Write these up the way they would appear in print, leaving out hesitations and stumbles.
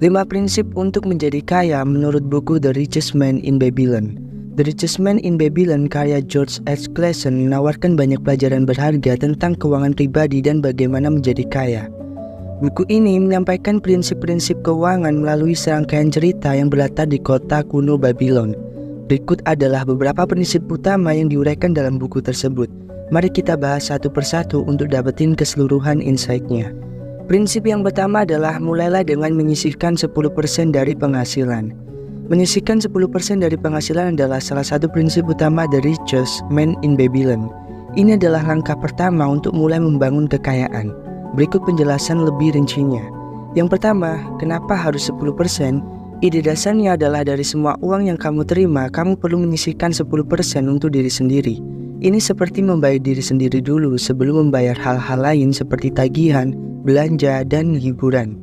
5 prinsip untuk menjadi kaya menurut buku The Richest Man in Babylon. The Richest Man in Babylon karya George H. Clason menawarkan banyak pelajaran berharga tentang keuangan pribadi dan bagaimana menjadi kaya. Buku ini menyampaikan prinsip-prinsip keuangan melalui serangkaian cerita yang berlatar di kota kuno Babylon. Berikut adalah beberapa prinsip utama yang diuraikan dalam buku tersebut. Mari kita bahas satu persatu untuk dapetin keseluruhan insight-nya. Prinsip yang pertama adalah mulailah dengan menyisihkan 10% dari penghasilan. Menyisihkan 10% dari penghasilan adalah salah satu prinsip utama The Richest Man in Babylon. Ini adalah langkah pertama untuk mulai membangun kekayaan. Berikut penjelasan lebih rincinya. Yang pertama, kenapa harus 10%? Ide dasarnya adalah dari semua uang yang kamu terima, kamu perlu menyisihkan 10% untuk diri sendiri. Ini seperti membayar diri sendiri dulu sebelum membayar hal-hal lain seperti tagihan, belanja, dan hiburan.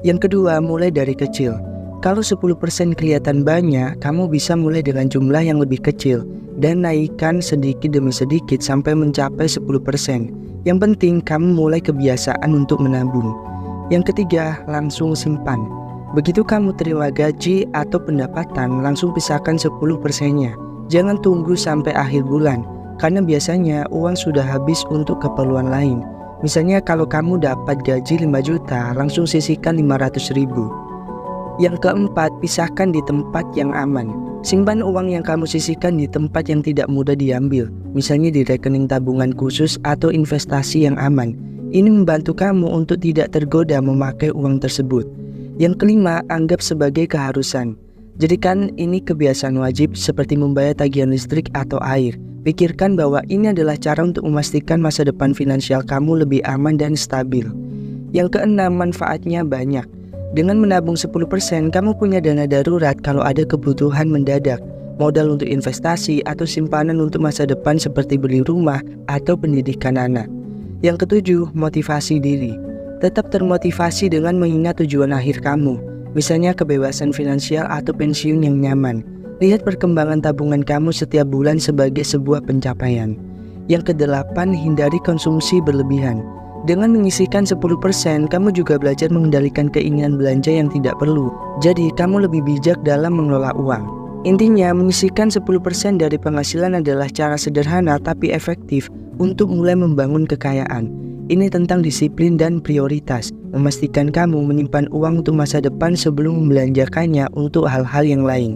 Yang kedua, mulai dari kecil. Kalau 10% kelihatan banyak, kamu bisa mulai dengan jumlah yang lebih kecil dan naikkan sedikit demi sedikit sampai mencapai 10%. Yang penting kamu mulai kebiasaan untuk menabung. Yang ketiga, langsung simpan. Begitu kamu terima gaji atau pendapatan, langsung pisahkan 10%-nya. Jangan tunggu sampai akhir bulan, karena biasanya uang sudah habis untuk keperluan lain. Misalnya kalau kamu dapat gaji 5 juta, langsung sisihkan 500.000. Yang keempat, pisahkan di tempat yang aman. Simpan uang yang kamu sisihkan di tempat yang tidak mudah diambil, misalnya di rekening tabungan khusus atau investasi yang aman. Ini membantu kamu untuk tidak tergoda memakai uang tersebut. Yang kelima, anggap sebagai keharusan. Jadikan ini kebiasaan wajib seperti membayar tagihan listrik atau air. Pikirkan bahwa ini adalah cara untuk memastikan masa depan finansial kamu lebih aman dan stabil. Yang keenam, manfaatnya banyak. Dengan menabung 10%, kamu punya dana darurat kalau ada kebutuhan mendadak, modal untuk investasi atau simpanan untuk masa depan seperti beli rumah atau pendidikan anak. Yang ketujuh, motivasi diri. Tetap termotivasi dengan mengingat tujuan akhir kamu, misalnya kebebasan finansial atau pensiun yang nyaman. Lihat perkembangan tabungan kamu setiap bulan sebagai sebuah pencapaian. Yang kedelapan, hindari konsumsi berlebihan. Dengan menyisihkan 10%, kamu juga belajar mengendalikan keinginan belanja yang tidak perlu. Jadi, kamu lebih bijak dalam mengelola uang. Intinya, menyisihkan 10% dari penghasilan adalah cara sederhana tapi efektif untuk mulai membangun kekayaan. Ini tentang disiplin dan prioritas, memastikan kamu menyimpan uang untuk masa depan sebelum membelanjakannya untuk hal-hal yang lain.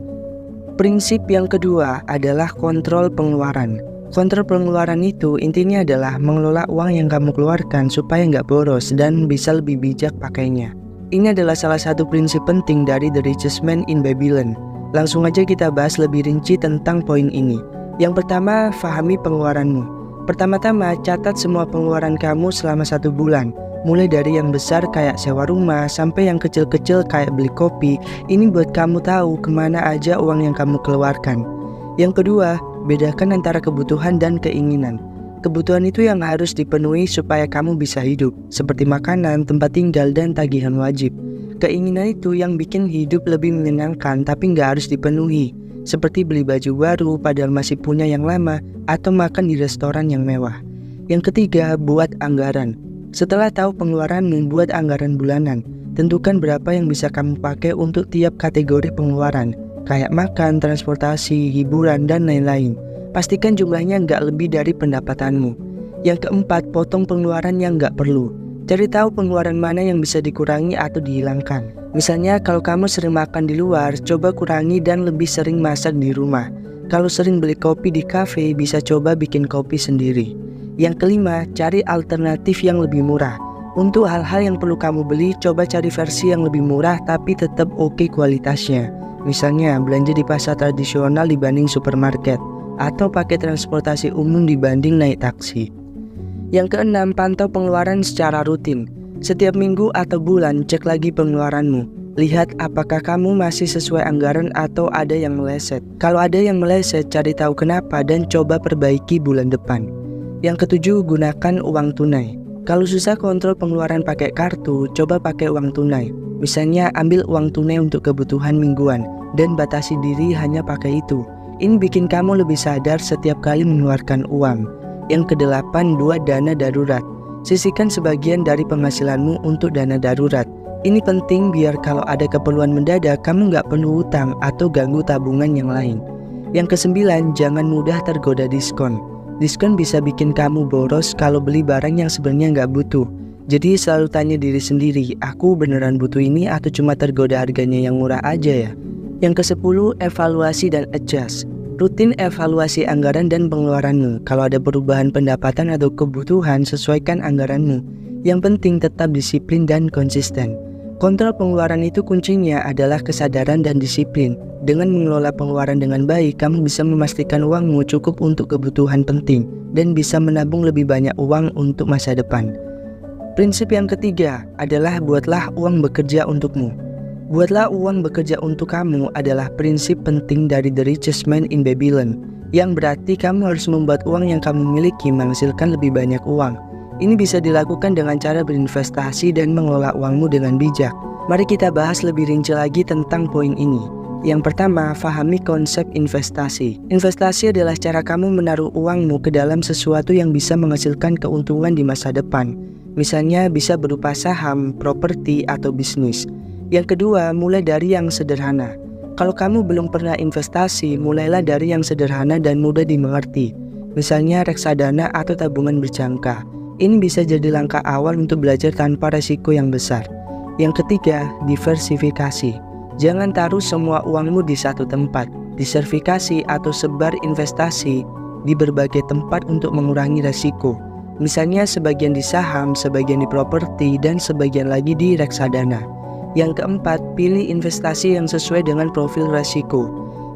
Prinsip yang kedua adalah kontrol pengeluaran. Kontrol pengeluaran itu intinya adalah mengelola uang yang kamu keluarkan supaya nggak boros dan bisa lebih bijak pakainya. Ini adalah salah satu prinsip penting dari The Richest Man in Babylon. Langsung aja kita bahas lebih rinci tentang poin ini. Yang pertama, fahami pengeluaranmu. Pertama-tama, catat semua pengeluaran kamu selama 1 bulan. Mulai dari yang besar kayak sewa rumah sampai yang kecil-kecil kayak beli kopi. Ini buat kamu tahu kemana aja uang yang kamu keluarkan. Yang kedua, bedakan antara kebutuhan dan keinginan. Kebutuhan itu yang harus dipenuhi supaya kamu bisa hidup, seperti makanan, tempat tinggal, dan tagihan wajib. Keinginan itu yang bikin hidup lebih menyenangkan tapi nggak harus dipenuhi, seperti beli baju baru padahal masih punya yang lama, atau makan di restoran yang mewah. Yang ketiga, buat anggaran. Setelah tahu pengeluaranmu, buat anggaran bulanan. Tentukan berapa yang bisa kamu pakai untuk tiap kategori pengeluaran, kayak makan, transportasi, hiburan, dan lain-lain. Pastikan jumlahnya nggak lebih dari pendapatanmu. Yang keempat, potong pengeluaran yang nggak perlu. Cari tahu pengeluaran mana yang bisa dikurangi atau dihilangkan. Misalnya kalau kamu sering makan di luar, coba kurangi dan lebih sering masak di rumah. Kalau sering beli kopi di kafe, bisa coba bikin kopi sendiri. Yang kelima, cari alternatif yang lebih murah. Untuk hal-hal yang perlu kamu beli, coba cari versi yang lebih murah tapi tetap oke kualitasnya. Misalnya belanja di pasar tradisional dibanding supermarket, atau pakai transportasi umum dibanding naik taksi. Yang keenam, pantau pengeluaran secara rutin. Setiap minggu atau bulan cek lagi pengeluaranmu. Lihat apakah kamu masih sesuai anggaran atau ada yang meleset. Kalau ada yang meleset, cari tahu kenapa dan coba perbaiki bulan depan. Yang ketujuh, gunakan uang tunai. Kalau susah kontrol pengeluaran pakai kartu, coba pakai uang tunai. Misalnya ambil uang tunai untuk kebutuhan mingguan dan batasi diri hanya pakai itu. Ini bikin kamu lebih sadar setiap kali mengeluarkan uang. Yang kedelapan, buat dana darurat. Sisihkan sebagian dari penghasilanmu untuk dana darurat. Ini penting biar kalau ada keperluan mendadak kamu nggak perlu hutang atau ganggu tabungan yang lain. Yang kesembilan, jangan mudah tergoda diskon. Diskon bisa bikin kamu boros kalau beli barang yang sebenarnya nggak butuh. Jadi selalu tanya diri sendiri, aku beneran butuh ini atau cuma tergoda harganya yang murah aja ya? Yang ke-10, evaluasi dan adjust. Rutin evaluasi anggaran dan pengeluaranmu. Kalau ada perubahan pendapatan atau kebutuhan, sesuaikan anggaranmu. Yang penting tetap disiplin dan konsisten. Kontrol pengeluaran itu kuncinya adalah kesadaran dan disiplin. Dengan mengelola pengeluaran dengan baik, kamu bisa memastikan uangmu cukup untuk kebutuhan penting dan bisa menabung lebih banyak uang untuk masa depan. Prinsip yang ketiga adalah buatlah uang bekerja untukmu. Buatlah uang bekerja untuk kamu adalah prinsip penting dari The Richest Man in Babylon, yang berarti kamu harus membuat uang yang kamu miliki menghasilkan lebih banyak uang. Ini bisa dilakukan dengan cara berinvestasi dan mengelola uangmu dengan bijak. Mari kita bahas lebih rinci lagi tentang poin ini. Yang pertama, pahami konsep investasi. Investasi adalah cara kamu menaruh uangmu ke dalam sesuatu yang bisa menghasilkan keuntungan di masa depan. Misalnya bisa berupa saham, properti, atau bisnis. Yang kedua, mulai dari yang sederhana. Kalau kamu belum pernah investasi, mulailah dari yang sederhana dan mudah dimengerti. Misalnya reksadana atau tabungan berjangka. Ini bisa jadi langkah awal untuk belajar tanpa resiko yang besar. Yang ketiga, diversifikasi. Jangan taruh semua uangmu di satu tempat. Diversifikasi atau sebar investasi di berbagai tempat untuk mengurangi resiko. Misalnya sebagian di saham, sebagian di properti, dan sebagian lagi di reksadana. Yang keempat, pilih investasi yang sesuai dengan profil resiko.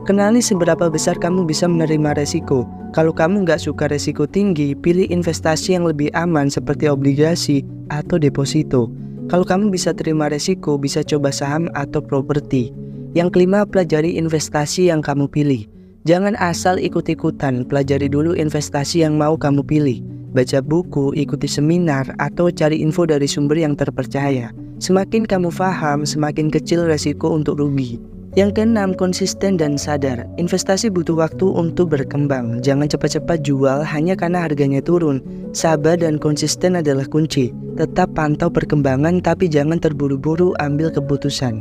Kenali seberapa besar kamu bisa menerima resiko. Kalau kamu nggak suka resiko tinggi, pilih investasi yang lebih aman seperti obligasi atau deposito. Kalau kamu bisa terima resiko, bisa coba saham atau properti. Yang kelima, pelajari investasi yang kamu pilih. Jangan asal ikut-ikutan, pelajari dulu investasi yang mau kamu pilih. Baca buku, ikuti seminar, atau cari info dari sumber yang terpercaya. Semakin kamu paham, semakin kecil resiko untuk rugi. Yang keenam, konsisten dan sadar. Investasi butuh waktu untuk berkembang. Jangan cepat-cepat jual hanya karena harganya turun. Sabar dan konsisten adalah kunci. Tetap pantau perkembangan tapi jangan terburu-buru ambil keputusan.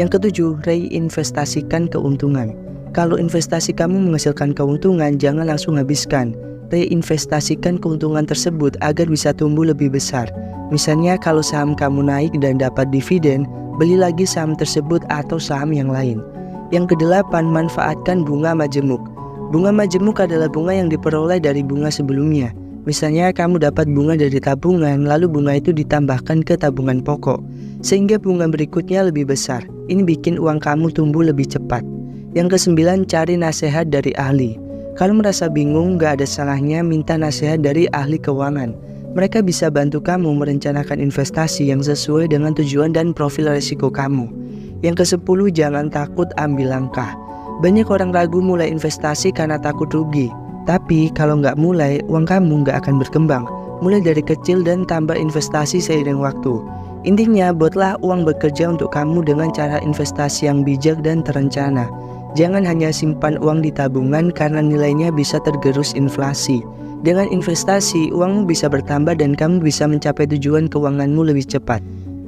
Yang ketujuh, reinvestasikan keuntungan. Kalau investasi kamu menghasilkan keuntungan, jangan langsung habiskan. Reinvestasikan keuntungan tersebut agar bisa tumbuh lebih besar. Misalnya kalau saham kamu naik dan dapat dividen, beli lagi saham tersebut atau saham yang lain. Yang kedelapan, manfaatkan bunga majemuk. Bunga majemuk adalah bunga yang diperoleh dari bunga sebelumnya. Misalnya kamu dapat bunga dari tabungan, lalu bunga itu ditambahkan ke tabungan pokok, sehingga bunga berikutnya lebih besar. Ini bikin uang kamu tumbuh lebih cepat. Yang kesembilan, cari nasihat dari ahli. Kalau merasa bingung, gak ada salahnya minta nasihat dari ahli keuangan. Mereka bisa bantu kamu merencanakan investasi yang sesuai dengan tujuan dan profil risiko kamu. Yang ke-10, jangan takut ambil langkah. Banyak orang ragu mulai investasi karena takut rugi. Tapi kalau nggak mulai, uang kamu nggak akan berkembang. Mulai dari kecil dan tambah investasi seiring waktu. Intinya, buatlah uang bekerja untuk kamu dengan cara investasi yang bijak dan terencana. Jangan hanya simpan uang di tabungan karena nilainya bisa tergerus inflasi. Dengan investasi, uangmu bisa bertambah dan kamu bisa mencapai tujuan keuanganmu lebih cepat.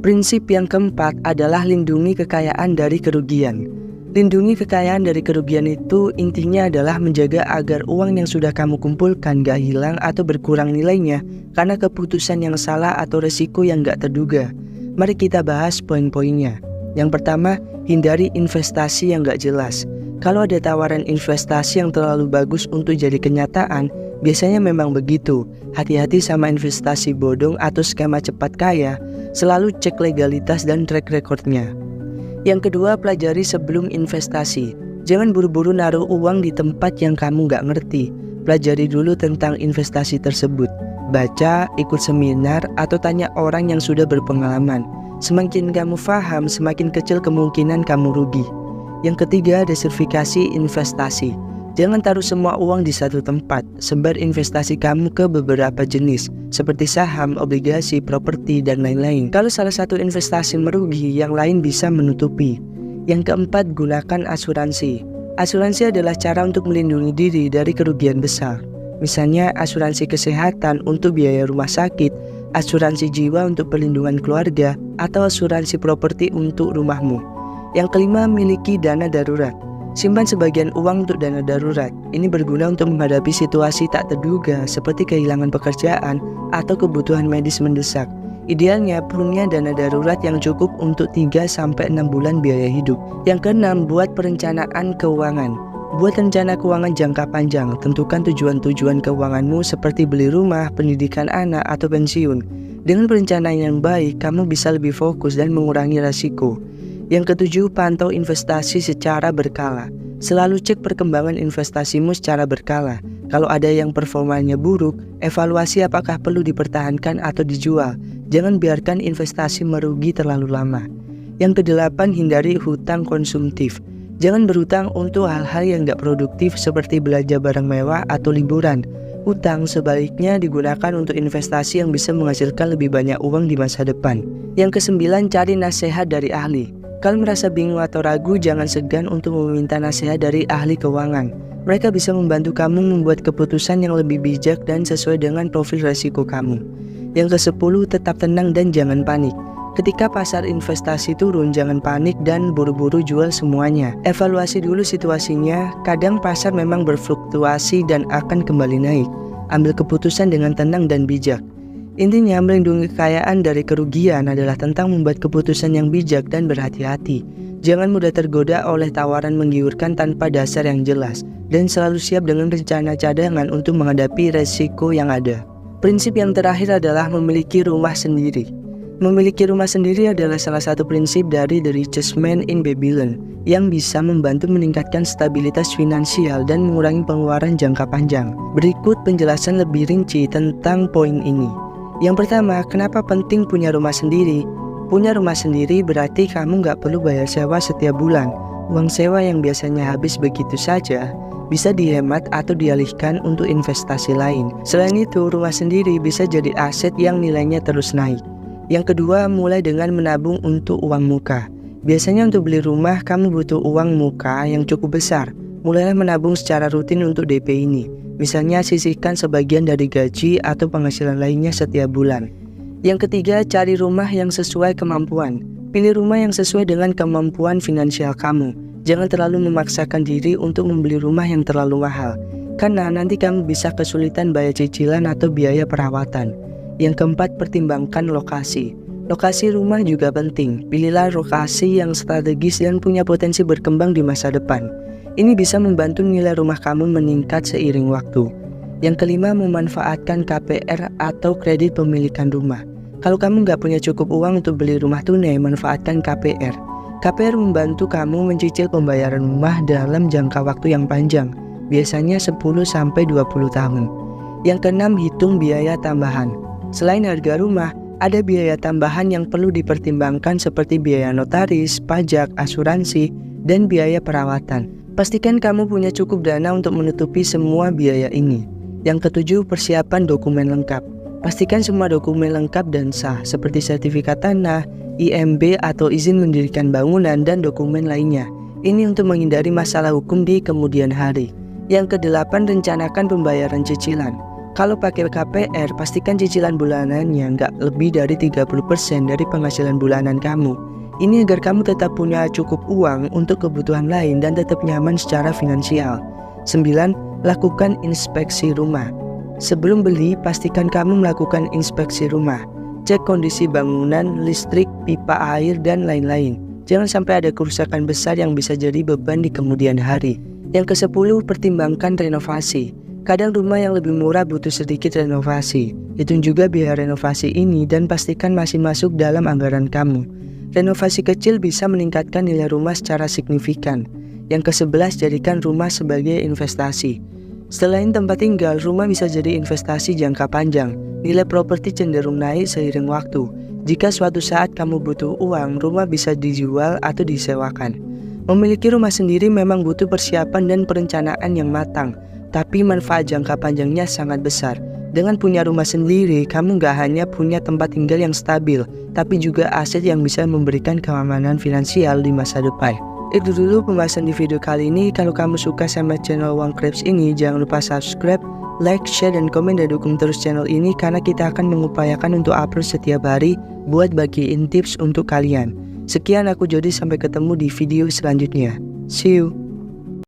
Prinsip yang keempat adalah lindungi kekayaan dari kerugian. Lindungi kekayaan dari kerugian itu intinya adalah menjaga agar uang yang sudah kamu kumpulkan gak hilang atau berkurang nilainya karena keputusan yang salah atau resiko yang gak terduga. Mari kita bahas poin-poinnya. Yang pertama, hindari investasi yang gak jelas. Kalau ada tawaran investasi yang terlalu bagus untuk jadi kenyataan, biasanya memang begitu. Hati-hati sama investasi bodong atau skema cepat kaya. Selalu cek legalitas dan track recordnya. Yang kedua, pelajari sebelum investasi. Jangan buru-buru naruh uang di tempat yang kamu gak ngerti. Pelajari dulu tentang investasi tersebut. Baca, ikut seminar, atau tanya orang yang sudah berpengalaman. Semakin kamu paham, semakin kecil kemungkinan kamu rugi. Yang ketiga, diversifikasi investasi. Jangan taruh semua uang di satu tempat. Sebar investasi kamu ke beberapa jenis, seperti saham, obligasi, properti, dan lain-lain. Kalau salah satu investasi merugi, yang lain bisa menutupi. Yang keempat, gunakan asuransi. Asuransi adalah cara untuk melindungi diri dari kerugian besar. Misalnya asuransi kesehatan untuk biaya rumah sakit, asuransi jiwa untuk perlindungan keluarga, atau asuransi properti untuk rumahmu. Yang kelima, miliki dana darurat. Simpan sebagian uang untuk dana darurat. Ini berguna untuk menghadapi situasi tak terduga seperti kehilangan pekerjaan atau kebutuhan medis mendesak. Idealnya punya dana darurat yang cukup untuk 3-6 bulan biaya hidup. Yang keenam, buat perencanaan keuangan. Buat rencana keuangan jangka panjang. Tentukan tujuan-tujuan keuanganmu seperti beli rumah, pendidikan anak, atau pensiun. Dengan perencanaan yang baik, kamu bisa lebih fokus dan mengurangi risiko. Yang ketujuh, pantau investasi secara berkala. Selalu cek perkembangan investasimu secara berkala. Kalau ada yang performanya buruk, evaluasi apakah perlu dipertahankan atau dijual. Jangan biarkan investasi merugi terlalu lama. Yang kedelapan, hindari hutang konsumtif. Jangan berhutang untuk hal-hal yang tidak produktif seperti belanja barang mewah atau liburan. Hutang sebaliknya digunakan untuk investasi yang bisa menghasilkan lebih banyak uang di masa depan. Yang kesembilan, cari nasihat dari ahli. Kalau merasa bingung atau ragu, jangan segan untuk meminta nasihat dari ahli keuangan. Mereka bisa membantu kamu membuat keputusan yang lebih bijak dan sesuai dengan profil risiko kamu. Yang ke-10, tetap tenang dan jangan panik. Ketika pasar investasi turun, jangan panik dan buru-buru jual semuanya. Evaluasi dulu situasinya, kadang pasar memang berfluktuasi dan akan kembali naik. Ambil keputusan dengan tenang dan bijak. Intinya, melindungi kekayaan dari kerugian adalah tentang membuat keputusan yang bijak dan berhati-hati. Jangan mudah tergoda oleh tawaran menggiurkan tanpa dasar yang jelas, dan selalu siap dengan rencana cadangan untuk menghadapi resiko yang ada. Prinsip yang terakhir adalah memiliki rumah sendiri. Memiliki rumah sendiri adalah salah satu prinsip dari The Richest Man in Babylon yang bisa membantu meningkatkan stabilitas finansial dan mengurangi pengeluaran jangka panjang. Berikut penjelasan lebih rinci tentang poin ini. Yang pertama, kenapa penting punya rumah sendiri? Punya rumah sendiri berarti kamu nggak perlu bayar sewa setiap bulan. Uang sewa yang biasanya habis begitu saja bisa dihemat atau dialihkan untuk investasi lain. Selain itu, rumah sendiri bisa jadi aset yang nilainya terus naik. Yang kedua, mulai dengan menabung untuk uang muka. Biasanya untuk beli rumah, kamu butuh uang muka yang cukup besar. Mulailah menabung secara rutin untuk DP ini. Misalnya, sisihkan sebagian dari gaji atau penghasilan lainnya setiap bulan. Yang ketiga, cari rumah yang sesuai kemampuan. Pilih rumah yang sesuai dengan kemampuan finansial kamu. Jangan terlalu memaksakan diri untuk membeli rumah yang terlalu mahal, karena nanti kamu bisa kesulitan bayar cicilan atau biaya perawatan. Yang keempat, pertimbangkan lokasi. Lokasi rumah juga penting. Pilihlah lokasi yang strategis dan punya potensi berkembang di masa depan. Ini bisa membantu nilai rumah kamu meningkat seiring waktu. Yang kelima, memanfaatkan KPR atau kredit pemilikan rumah. Kalau kamu nggak punya cukup uang untuk beli rumah tunai, manfaatkan KPR. KPR membantu kamu mencicil pembayaran rumah dalam jangka waktu yang panjang, biasanya 10-20 tahun. Yang keenam, hitung biaya tambahan. Selain harga rumah, ada biaya tambahan yang perlu dipertimbangkan seperti biaya notaris, pajak, asuransi, dan biaya perawatan. Pastikan kamu punya cukup dana untuk menutupi semua biaya ini. Yang ketujuh, persiapan dokumen lengkap. Pastikan semua dokumen lengkap dan sah, seperti sertifikat tanah, IMB atau izin mendirikan bangunan, dan dokumen lainnya. Ini untuk menghindari masalah hukum di kemudian hari. Yang kedelapan, rencanakan pembayaran cicilan. Kalau pakai KPR, pastikan cicilan bulanannya nggak lebih dari 30% dari penghasilan bulanan kamu. Ini agar kamu tetap punya cukup uang untuk kebutuhan lain dan tetap nyaman secara finansial. 9. Lakukan inspeksi rumah. Sebelum beli, pastikan kamu melakukan inspeksi rumah. Cek kondisi bangunan, listrik, pipa air, dan lain-lain. Jangan sampai ada kerusakan besar yang bisa jadi beban di kemudian hari. Yang ke-10, pertimbangkan renovasi. Kadang rumah yang lebih murah butuh sedikit renovasi. Hitung juga biaya renovasi ini dan pastikan masih masuk dalam anggaran kamu. Renovasi kecil bisa meningkatkan nilai rumah secara signifikan. Yang ke-11, jadikan rumah sebagai investasi. Selain tempat tinggal, rumah bisa jadi investasi jangka panjang. Nilai properti cenderung naik seiring waktu. Jika suatu saat kamu butuh uang, rumah bisa dijual atau disewakan. Memiliki rumah sendiri memang butuh persiapan dan perencanaan yang matang, tapi manfaat jangka panjangnya sangat besar. Dengan punya rumah sendiri, kamu gak hanya punya tempat tinggal yang stabil, tapi juga aset yang bisa memberikan keamanan finansial di masa depan. Itu dulu pembahasan di video kali ini. Kalau kamu suka sama channel Wongkrabs ini, jangan lupa subscribe, like, share, dan komen, dan dukung terus channel ini karena kita akan mengupayakan untuk upload setiap hari buat bagiin tips untuk kalian. Sekian, aku Jody, sampai ketemu di video selanjutnya. See you.